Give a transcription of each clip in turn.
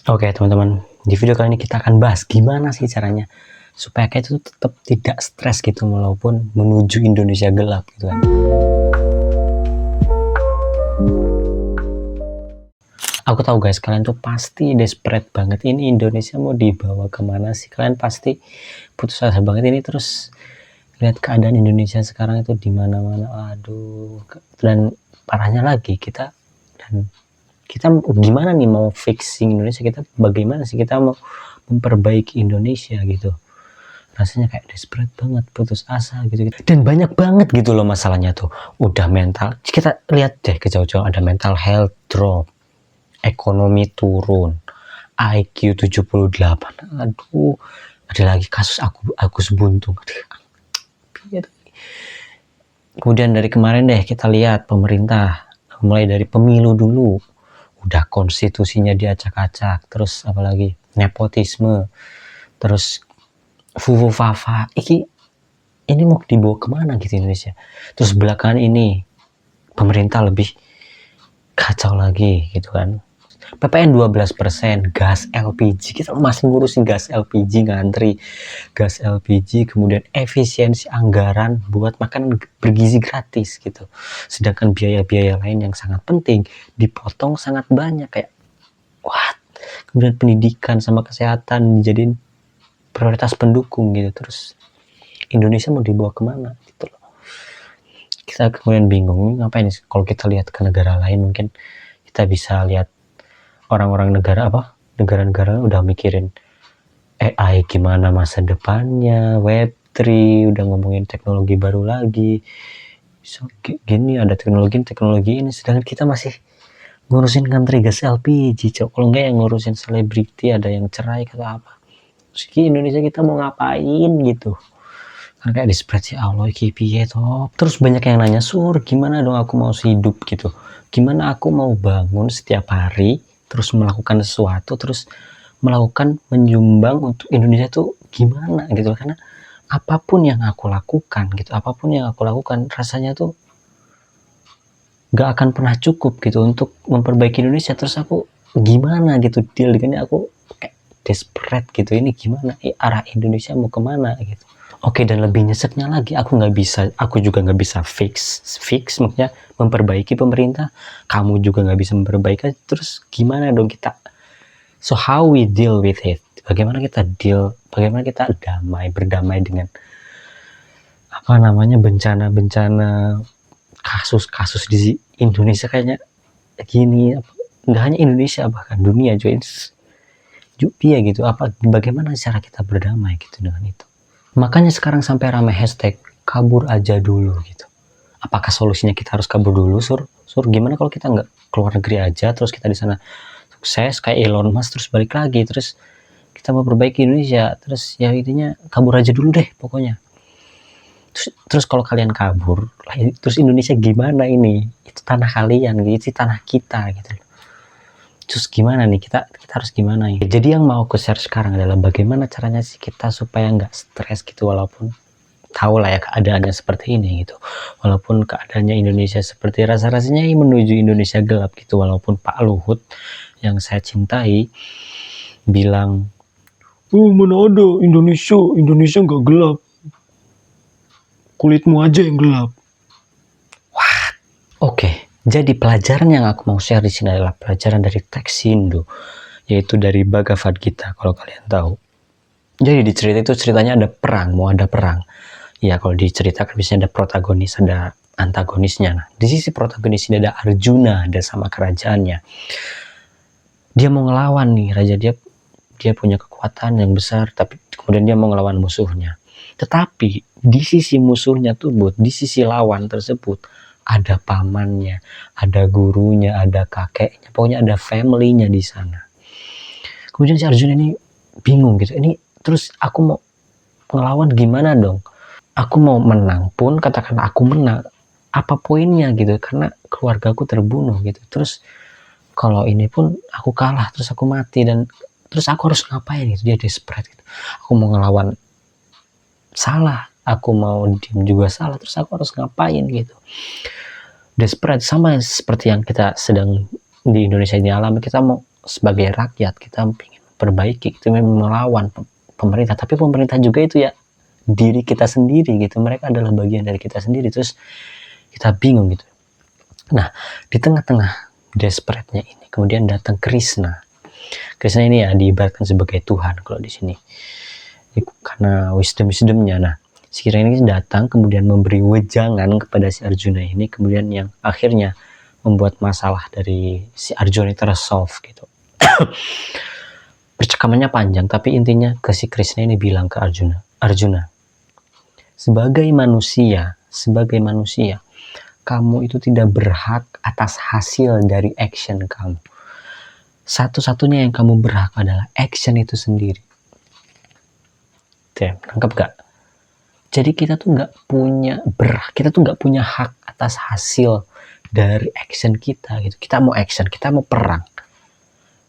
Oke teman-teman, di video kali ini kita akan bahas gimana sih caranya supaya kita itu tetap tidak stres gitu walaupun menuju Indonesia gelap gitu kan. Aku tahu guys, kalian tuh pasti desperate banget, ini Indonesia mau dibawa kemana sih? Kalian pasti putus asa banget ini, terus lihat keadaan Indonesia sekarang itu di mana-mana, aduh. Dan parahnya lagi kita gimana nih mau fixing Indonesia, kita bagaimana sih kita mau memperbaiki Indonesia gitu. Rasanya kayak desperate banget, putus asa gitu, dan banyak banget gitu loh masalahnya tuh. Udah mental, kita lihat deh ke jauh-jauh, ada mental health drop, ekonomi turun, IQ 78, aduh, ada lagi kasus Agus Buntung. Kemudian dari kemarin deh kita lihat pemerintah, mulai dari pemilu dulu udah konstitusinya diacak-acak, terus apalagi nepotisme, terus fufu fafa, ini mau dibawa kemana gitu Indonesia. Terus belakangan ini pemerintah lebih kacau lagi gitu kan, PPN 12%, gas LPG, kita masih ngurusin gas LPG, ngantri gas LPG, kemudian efisiensi anggaran buat makanan bergizi gratis gitu, sedangkan biaya-biaya lain yang sangat penting dipotong sangat banyak, kayak what. Kemudian pendidikan sama kesehatan dijadiin prioritas pendukung gitu. Terus Indonesia mau dibawa kemana gitu loh. Kita kemudian bingung ngapain sih. Kalau kita lihat ke negara lain, mungkin kita bisa lihat orang-orang negara-negara udah mikirin AI gimana masa depannya, Web3, udah ngomongin teknologi baru lagi. So, gini ada teknologi ini, sedangkan kita masih ngurusin ngantri gas LPG, kalau enggak yang ngurusin selebriti, ada yang cerai atau apa. Terus Indonesia kita mau ngapain gitu. Kan kayak di spreadsheet Allah piye toh. Terus banyak yang nanya, Sur, gimana dong aku mau hidup gitu, gimana aku mau bangun setiap hari terus melakukan sesuatu, terus melakukan menyumbang untuk Indonesia tuh gimana gitu. Karena apapun yang aku lakukan gitu, apapun yang aku lakukan rasanya tuh gak akan pernah cukup gitu untuk memperbaiki Indonesia. Terus aku gimana gitu deal dengan aku kayak desperate gitu, ini gimana arah Indonesia mau kemana gitu. Oke, dan lebih nyeseknya lagi, aku juga nggak bisa fix maksudnya memperbaiki pemerintah, kamu juga nggak bisa memperbaiki, terus gimana dong kita. So how we deal with it, bagaimana kita berdamai dengan bencana-bencana, kasus-kasus di Indonesia kayaknya gini. Nggak hanya Indonesia, bahkan dunia juga gitu. Bagaimana cara kita berdamai gitu dengan itu. Makanya sekarang sampai ramai hashtag kabur aja dulu gitu. Apakah solusinya kita harus kabur dulu, Sur? Gimana kalau kita nggak keluar negeri aja, terus kita di sana sukses kayak Elon Musk, terus balik lagi, terus kita mau perbaiki Indonesia, terus ya intinya kabur aja dulu deh pokoknya. Terus kalau kalian kabur, terus Indonesia gimana ini? Itu tanah kalian, itu tanah kita gitu. Terus gimana nih, kita harus gimana ya? Jadi yang mau aku share sekarang adalah bagaimana caranya sih kita supaya nggak stres gitu, walaupun tahu lah ya keadaannya seperti ini gitu, walaupun keadaannya Indonesia seperti rasanya menuju Indonesia gelap gitu, walaupun Pak Luhut yang saya cintai bilang, mana ada Indonesia nggak gelap, kulitmu aja yang gelap. What? Oke. Jadi pelajaran yang aku mau share di sini adalah pelajaran dari teks Hindu, yaitu dari Bhagavad Gita kalau kalian tahu. Jadi di cerita itu ceritanya ada perang, mau ada perang. Ya kalau diceritakan biasanya ada protagonis, ada antagonisnya. Nah, di sisi protagonis ini ada Arjuna, ada sama kerajaannya. Dia mau ngelawan nih, raja dia punya kekuatan yang besar, tapi kemudian dia mau ngelawan musuhnya. Tetapi di sisi musuhnya tuh, di sisi lawan tersebut ada pamannya, ada gurunya, ada kakeknya, pokoknya ada family-nya di sana. Kemudian si Arjuna ini bingung gitu, ini terus aku mau ngelawan gimana dong? Aku mau menang pun, katakan aku menang, apa poinnya gitu, karena keluarga aku terbunuh gitu. Terus kalau ini pun aku kalah, terus aku mati, dan terus aku harus ngapain gitu. Dia desperate gitu, aku mau ngelawan salah, aku mau diem juga salah, terus aku harus ngapain gitu. Desperate, sama seperti yang kita sedang di Indonesia ini alami. Kita mau sebagai rakyat kita ingin perbaiki, kita memang melawan pemerintah, tapi pemerintah juga itu ya diri kita sendiri gitu, mereka adalah bagian dari kita sendiri, terus kita bingung gitu. Nah, di tengah-tengah desperate-nya ini kemudian datang Krishna. Krishna ini ya diibaratkan sebagai Tuhan kalau di sini, karena wisdom-wisdomnya. Nah, si Krishna ini datang kemudian memberi wejangan kepada si Arjuna ini, kemudian yang akhirnya membuat masalah dari si Arjuna tersolve gitu. Percakapannya panjang, tapi intinya ke si Krishna ini bilang ke Arjuna, Arjuna, sebagai manusia, kamu itu tidak berhak atas hasil dari action kamu. Satu-satunya yang kamu berhak adalah action itu sendiri. Nangkep gak? Jadi kita tuh nggak punya berhak, kita tuh nggak punya hak atas hasil dari action kita gitu. Kita mau action, kita mau perang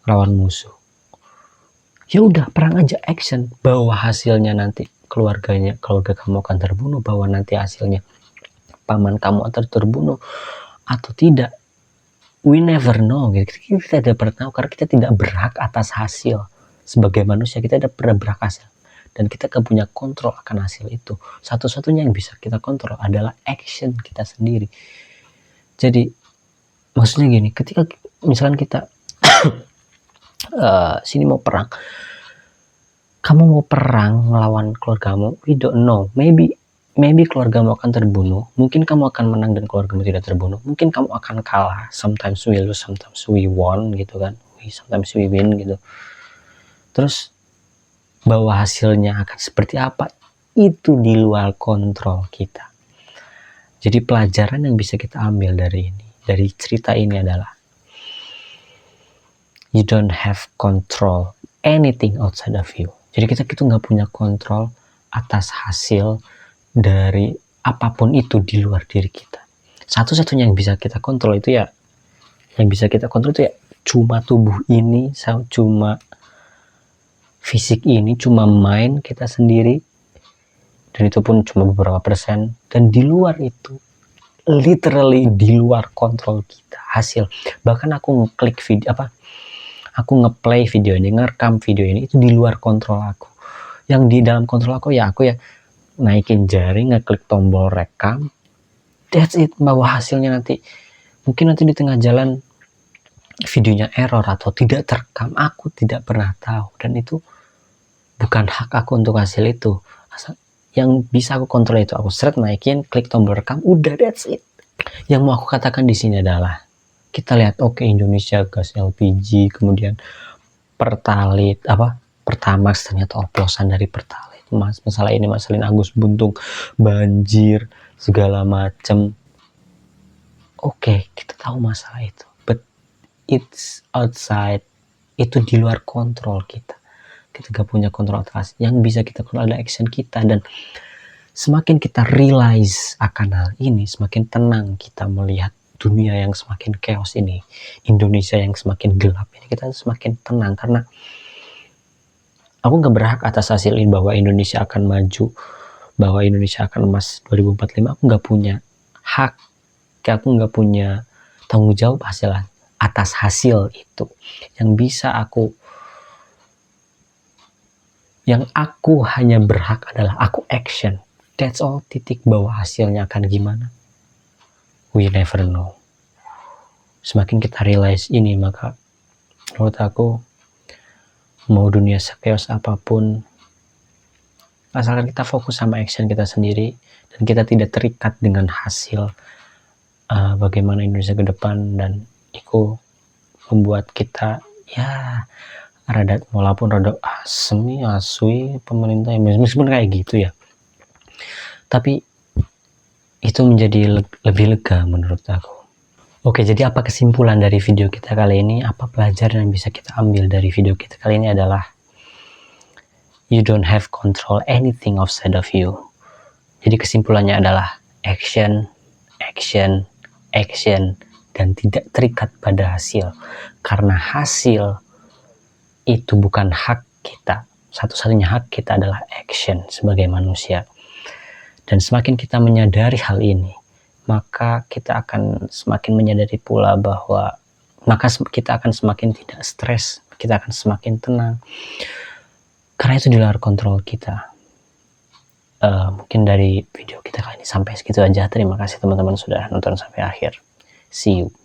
lawan musuh. Ya udah, perang aja, action. Bahwa hasilnya nanti keluarga kamu akan terbunuh, bahwa nanti hasilnya paman kamu akan terbunuh atau tidak, we never know gitu. Kita tidak pernah tahu karena kita tidak berhak atas hasil. Sebagai manusia kita tidak pernah berhak hasil, dan kita gak punya kontrol akan hasil itu. Satu-satunya yang bisa kita kontrol adalah action kita sendiri. Jadi maksudnya gini, ketika misalkan kita sini mau perang, kamu mau perang melawan keluargamu, we don't know, maybe keluargamu akan terbunuh, mungkin kamu akan menang dan keluargamu tidak terbunuh, mungkin kamu akan kalah, sometimes we lose, sometimes we won gitu kan, sometimes we win gitu. Terus bahwa hasilnya akan seperti apa itu di luar kontrol kita. Jadi pelajaran yang bisa kita ambil dari cerita ini adalah you don't have control anything outside of you. Jadi kita nggak punya kontrol atas hasil dari apapun itu di luar diri kita. Satu-satunya yang bisa kita kontrol itu ya, cuma tubuh ini, cuma fisik ini, cuma mind kita sendiri, dan itu pun cuma beberapa persen. Dan di luar itu, literally di luar kontrol kita hasil. Bahkan aku ngeklik video aku ngeplay video ini, ngerekam video ini, itu di luar kontrol aku. Yang di dalam kontrol aku ya naikin jari, ngeklik tombol rekam, that's it. Bahwa hasilnya nanti mungkin nanti di tengah jalan videonya error atau tidak terekam, aku tidak pernah tahu, dan itu bukan hak aku untuk hasil itu. Yang bisa aku kontrol itu aku naikin, klik tombol rekam, udah, that's it. Yang mau aku katakan di sini adalah kita lihat, oke, Indonesia gas LPG, kemudian Pertalite, Pertamax ternyata oplosan dari Pertalite. Masalah ini, masalah Agus Buntung, banjir, segala macam. Oke, kita tahu masalah itu, but it's outside, itu di luar kontrol kita. Kita gak punya kontrol atas. Yang bisa kita kontrol adalah action kita, dan semakin kita realize akan hal ini, semakin tenang kita melihat dunia yang semakin chaos ini, Indonesia yang semakin gelap ini, kita semakin tenang. Karena aku gak berhak atas hasil ini, bahwa Indonesia akan maju, bahwa Indonesia akan emas 2045. Aku gak punya hak, aku gak punya tanggung jawab atas hasil itu. Yang aku hanya berhak adalah aku action, that's all, titik. Bahwa hasilnya akan gimana, we never know. Semakin kita realize ini, maka menurut aku mau dunia sechaos apapun, asalkan kita fokus sama action kita sendiri dan kita tidak terikat dengan hasil bagaimana Indonesia ke depan, dan itu membuat kita ya walaupun rada asui pemerintah, meskipun kayak gitu ya, tapi itu menjadi lebih lega menurut aku. Oke, jadi apa kesimpulan dari video kita kali ini? Apa pelajaran yang bisa kita ambil dari video kita kali ini adalah you don't have control anything outside of you. Jadi kesimpulannya adalah action, action, action, dan tidak terikat pada hasil. Karena hasil itu bukan hak kita. Satu-satunya hak kita adalah action sebagai manusia. Dan semakin kita menyadari hal ini, maka kita akan semakin menyadari pula bahwa maka kita akan semakin tidak stres, kita akan semakin tenang, karena itu di luar kontrol kita. Mungkin dari video kita kali ini sampai segitu aja. Terima kasih teman-teman sudah nonton sampai akhir. See you.